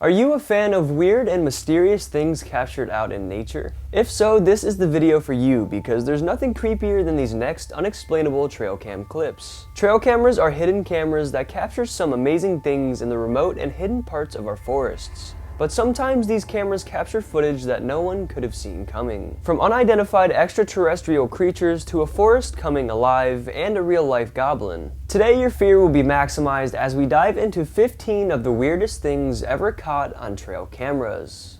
Are you a fan of weird and mysterious things captured out in nature? If so, this is the video for you because there's nothing creepier than these next unexplainable trail cam clips. Trail cameras are hidden cameras that capture some amazing things in the remote and hidden parts of our forests. But sometimes these cameras capture footage that no one could have seen coming. From unidentified extraterrestrial creatures to a forest coming alive and a real-life goblin. Today your fear will be maximized as we dive into 15 of the weirdest things ever caught on trail cameras.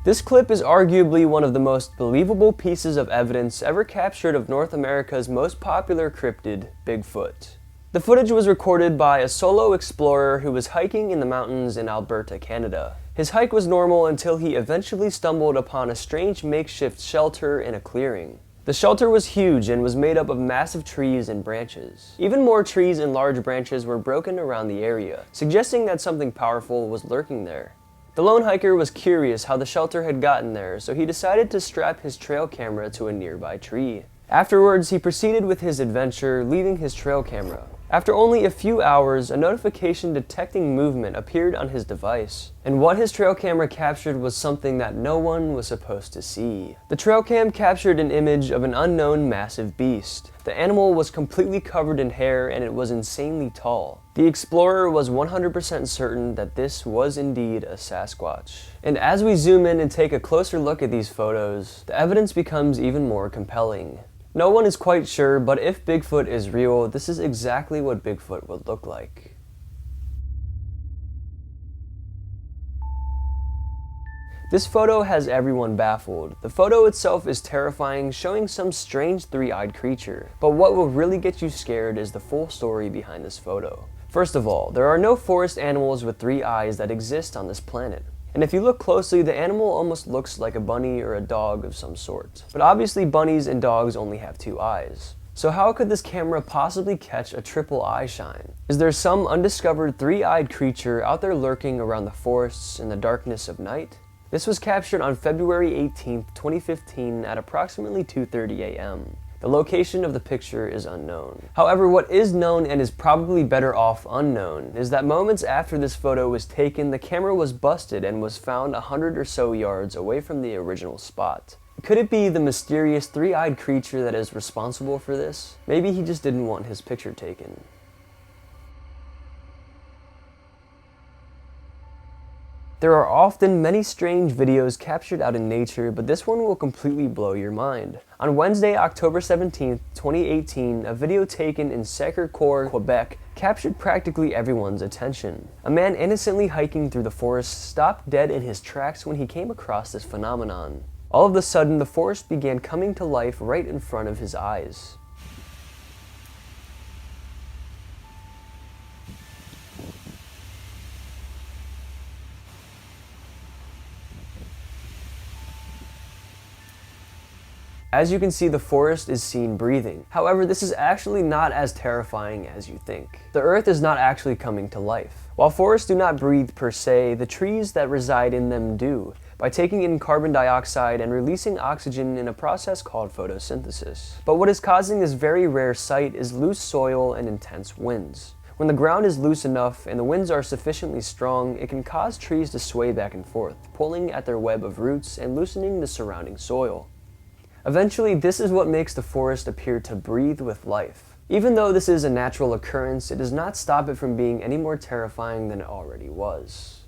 This clip is arguably one of the most believable pieces of evidence ever captured of North America's most popular cryptid, Bigfoot. The footage was recorded by a solo explorer who was hiking in the mountains in Alberta, Canada. His hike was normal until he eventually stumbled upon a strange makeshift shelter in a clearing. The shelter was huge and was made up of massive trees and branches. Even more trees and large branches were broken around the area, suggesting that something powerful was lurking there. The lone hiker was curious how the shelter had gotten there, so he decided to strap his trail camera to a nearby tree. Afterwards, he proceeded with his adventure, leaving his trail camera. After only a few hours, a notification detecting movement appeared on his device, and what his trail camera captured was something that no one was supposed to see. The trail cam captured an image of an unknown massive beast. The animal was completely covered in hair and it was insanely tall. The explorer was 100% certain that this was indeed a Sasquatch. And as we zoom in and take a closer look at these photos, the evidence becomes even more compelling. No one is quite sure, but if Bigfoot is real, this is exactly what Bigfoot would look like. This photo has everyone baffled. The photo itself is terrifying, showing some strange three-eyed creature. But what will really get you scared is the full story behind this photo. First of all, there are no forest animals with three eyes that exist on this planet. And if you look closely, the animal almost looks like a bunny or a dog of some sort. But obviously bunnies and dogs only have two eyes. So how could this camera possibly catch a triple eye shine? Is there some undiscovered three-eyed creature out there lurking around the forests in the darkness of night? This was captured on February 18, 2015 at approximately 2:30 a.m. The location of the picture is unknown. However, what is known and is probably better off unknown is that moments after this photo was taken, the camera was busted and was found 100 or so yards away from the original spot. Could it be the mysterious three-eyed creature that is responsible for this? Maybe he just didn't want his picture taken. There are often many strange videos captured out in nature, but this one will completely blow your mind. On Wednesday, October 17, 2018, a video taken in Sacré-Cœur, Quebec, captured practically everyone's attention. A man innocently hiking through the forest stopped dead in his tracks when he came across this phenomenon. All of a sudden, the forest began coming to life right in front of his eyes. As you can see, the forest is seen breathing. However, this is actually not as terrifying as you think. The earth is not actually coming to life. While forests do not breathe per se, the trees that reside in them do, by taking in carbon dioxide and releasing oxygen in a process called photosynthesis. But what is causing this very rare sight is loose soil and intense winds. When the ground is loose enough and the winds are sufficiently strong, it can cause trees to sway back and forth, pulling at their web of roots and loosening the surrounding soil. Eventually, this is what makes the forest appear to breathe with life. Even though this is a natural occurrence, it does not stop it from being any more terrifying than it already was.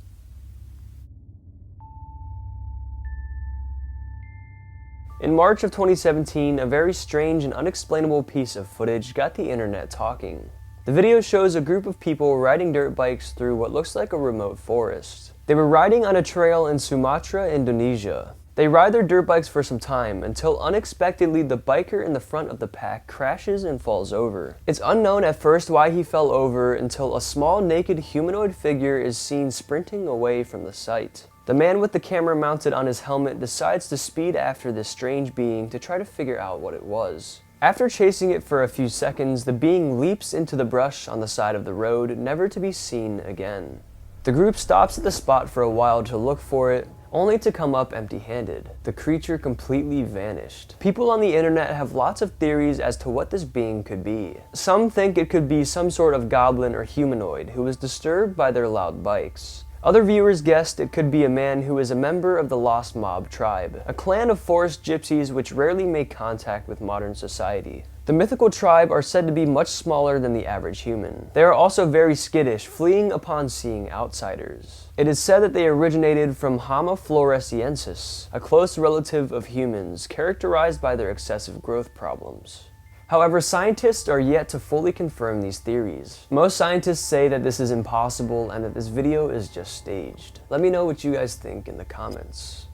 In March of 2017, a very strange and unexplainable piece of footage got the internet talking. The video shows a group of people riding dirt bikes through what looks like a remote forest. They were riding on a trail in Sumatra, Indonesia. They ride their dirt bikes for some time until unexpectedly the biker in the front of the pack crashes and falls over. It's unknown at first why he fell over until a small naked humanoid figure is seen sprinting away from the site. The man with the camera mounted on his helmet decides to speed after this strange being to try to figure out what it was. After chasing it for a few seconds, the being leaps into the brush on the side of the road, never to be seen again. The group stops at the spot for a while to look for it, only to come up empty-handed. The creature completely vanished. People on the internet have lots of theories as to what this being could be. Some think it could be some sort of goblin or humanoid who was disturbed by their loud bikes. Other viewers guessed it could be a man who is a member of the Lost Mob tribe, a clan of forest gypsies which rarely make contact with modern society. The mythical tribe are said to be much smaller than the average human. They are also very skittish, fleeing upon seeing outsiders. It is said that they originated from Homo floresiensis, a close relative of humans characterized by their excessive growth problems. However, scientists are yet to fully confirm these theories. Most scientists say that this is impossible and that this video is just staged. Let me know what you guys think in the comments.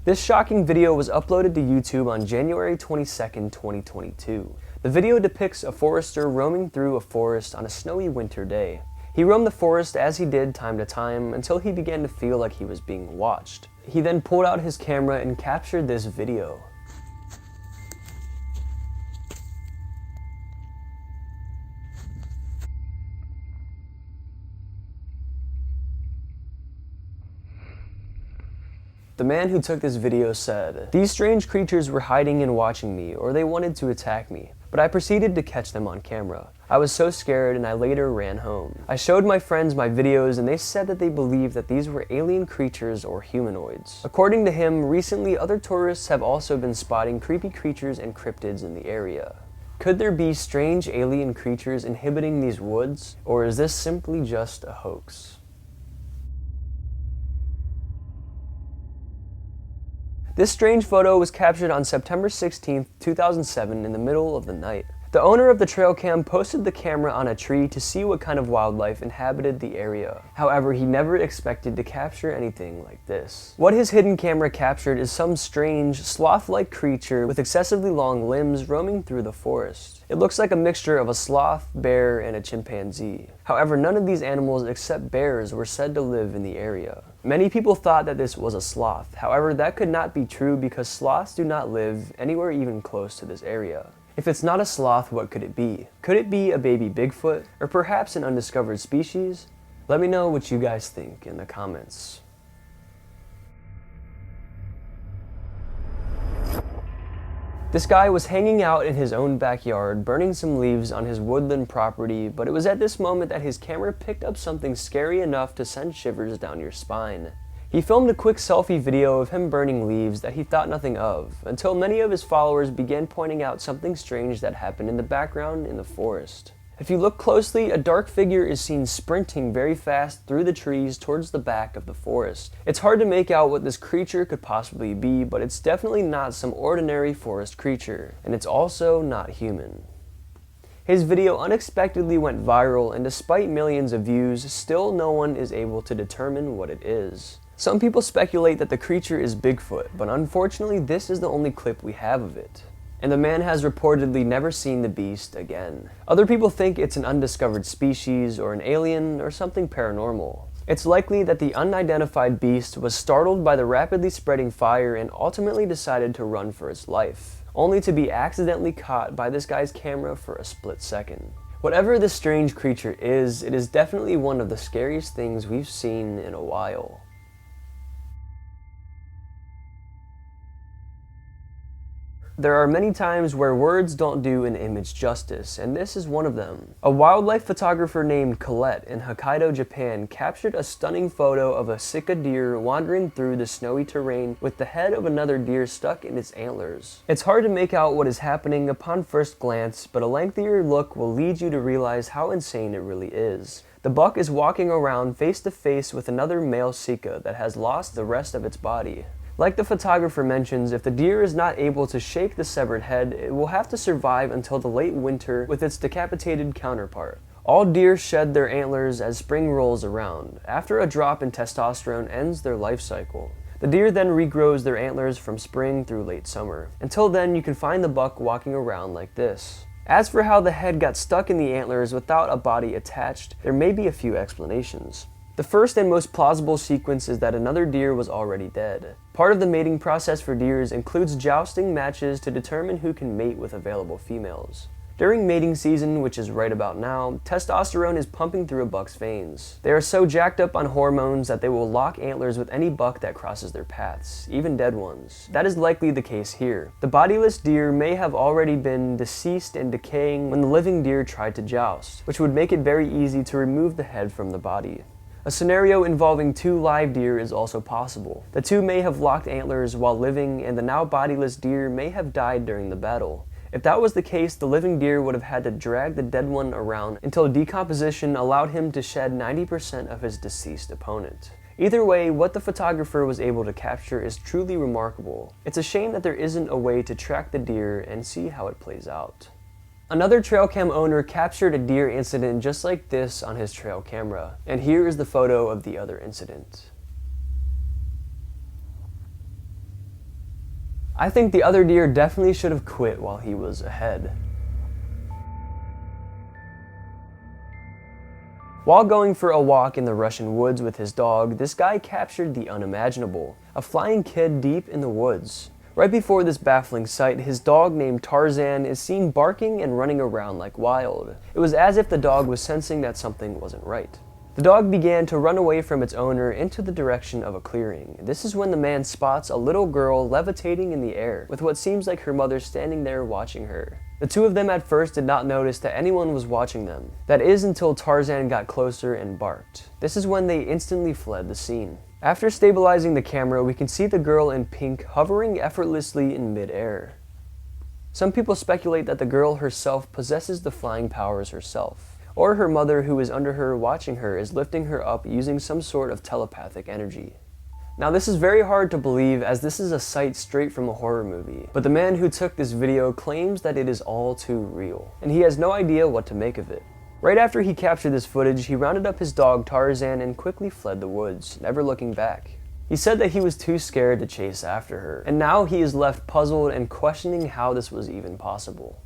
This shocking video was uploaded to YouTube on January 22nd, 2022. The video depicts a forester roaming through a forest on a snowy winter day. He roamed the forest as he did time to time until he began to feel like he was being watched. He then pulled out his camera and captured this video. The man who took this video said, "These strange creatures were hiding and watching me, or they wanted to attack me, but I proceeded to catch them on camera. I was so scared and I later ran home. I showed my friends my videos and they said that they believed that these were alien creatures or humanoids." According to him, recently other tourists have also been spotting creepy creatures and cryptids in the area. Could there be strange alien creatures inhabiting these woods, or is this simply just a hoax? This strange photo was captured on September 16, 2007 in the middle of the night. The owner of the trail cam posted the camera on a tree to see what kind of wildlife inhabited the area. However, he never expected to capture anything like this. What his hidden camera captured is some strange, sloth-like creature with excessively long limbs roaming through the forest. It looks like a mixture of a sloth, bear, and a chimpanzee. However, none of these animals except bears were said to live in the area. Many people thought that this was a sloth. However, that could not be true because sloths do not live anywhere even close to this area. If it's not a sloth, what could it be? Could it be a baby Bigfoot, or perhaps an undiscovered species? Let me know what you guys think in the comments. This guy was hanging out in his own backyard, burning some leaves on his woodland property, but it was at this moment that his camera picked up something scary enough to send shivers down your spine. He filmed a quick selfie video of him burning leaves that he thought nothing of, until many of his followers began pointing out something strange that happened in the background in the forest. If you look closely, a dark figure is seen sprinting very fast through the trees towards the back of the forest. It's hard to make out what this creature could possibly be, but it's definitely not some ordinary forest creature, and it's also not human. His video unexpectedly went viral, and despite millions of views, still no one is able to determine what it is. Some people speculate that the creature is Bigfoot, but unfortunately this is the only clip we have of it. And the man has reportedly never seen the beast again. Other people think it's an undiscovered species, or an alien, or something paranormal. It's likely that the unidentified beast was startled by the rapidly spreading fire and ultimately decided to run for its life, only to be accidentally caught by this guy's camera for a split second. Whatever this strange creature is, it is definitely one of the scariest things we've seen in a while. There are many times where words don't do an image justice, and this is one of them. A wildlife photographer named Colette in Hokkaido, Japan captured a stunning photo of a sika deer wandering through the snowy terrain with the head of another deer stuck in its antlers. It's hard to make out what is happening upon first glance, but a lengthier look will lead you to realize how insane it really is. The buck is walking around face to face with another male sika that has lost the rest of its body. Like the photographer mentions, if the deer is not able to shake the severed head, it will have to survive until the late winter with its decapitated counterpart. All deer shed their antlers as spring rolls around, after a drop in testosterone ends their life cycle. The deer then regrows their antlers from spring through late summer. Until then, you can find the buck walking around like this. As for how the head got stuck in the antlers without a body attached, there may be a few explanations. The first and most plausible sequence is that another deer was already dead. Part of the mating process for deers includes jousting matches to determine who can mate with available females. During mating season, which is right about now, testosterone is pumping through a buck's veins. They are so jacked up on hormones that they will lock antlers with any buck that crosses their paths, even dead ones. That is likely the case here. The bodiless deer may have already been deceased and decaying when the living deer tried to joust, which would make it very easy to remove the head from the body. A scenario involving two live deer is also possible. The two may have locked antlers while living, and the now bodiless deer may have died during the battle. If that was the case, the living deer would have had to drag the dead one around until decomposition allowed him to shed 90% of his deceased opponent. Either way, what the photographer was able to capture is truly remarkable. It's a shame that there isn't a way to track the deer and see how it plays out. Another trail cam owner captured a deer incident just like this on his trail camera, and here is the photo of the other incident. I think the other deer definitely should have quit while he was ahead. While going for a walk in the Russian woods with his dog, this guy captured the unimaginable, a flying kid deep in the woods. Right before this baffling sight, his dog named Tarzan is seen barking and running around like wild. It was as if the dog was sensing that something wasn't right. The dog began to run away from its owner into the direction of a clearing. This is when the man spots a little girl levitating in the air, with what seems like her mother standing there watching her. The two of them at first did not notice that anyone was watching them. That is until Tarzan got closer and barked. This is when they instantly fled the scene. After stabilizing the camera, we can see the girl in pink hovering effortlessly in mid-air. Some people speculate that the girl herself possesses the flying powers herself, or her mother who is under her watching her is lifting her up using some sort of telepathic energy. Now this is very hard to believe as this is a sight straight from a horror movie, but the man who took this video claims that it is all too real, and he has no idea what to make of it. Right after he captured this footage, he rounded up his dog Tarzan and quickly fled the woods, never looking back. He said that he was too scared to chase after her, and now he is left puzzled and questioning how this was even possible.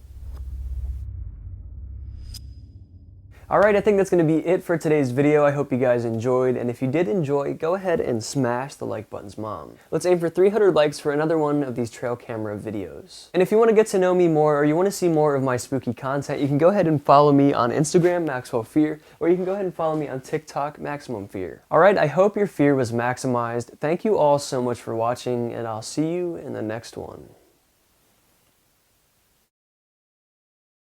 Alright, I think that's going to be it for today's video. I hope you guys enjoyed, and if you did enjoy, go ahead and smash the like button's mom. Let's aim for 300 likes for another one of these trail camera videos. And if you want to get to know me more, or you want to see more of my spooky content, you can go ahead and follow me on Instagram, Maxwell Fear, or you can go ahead and follow me on TikTok, Maximum Fear. Alright, I hope your fear was maximized. Thank you all so much for watching, and I'll see you in the next one.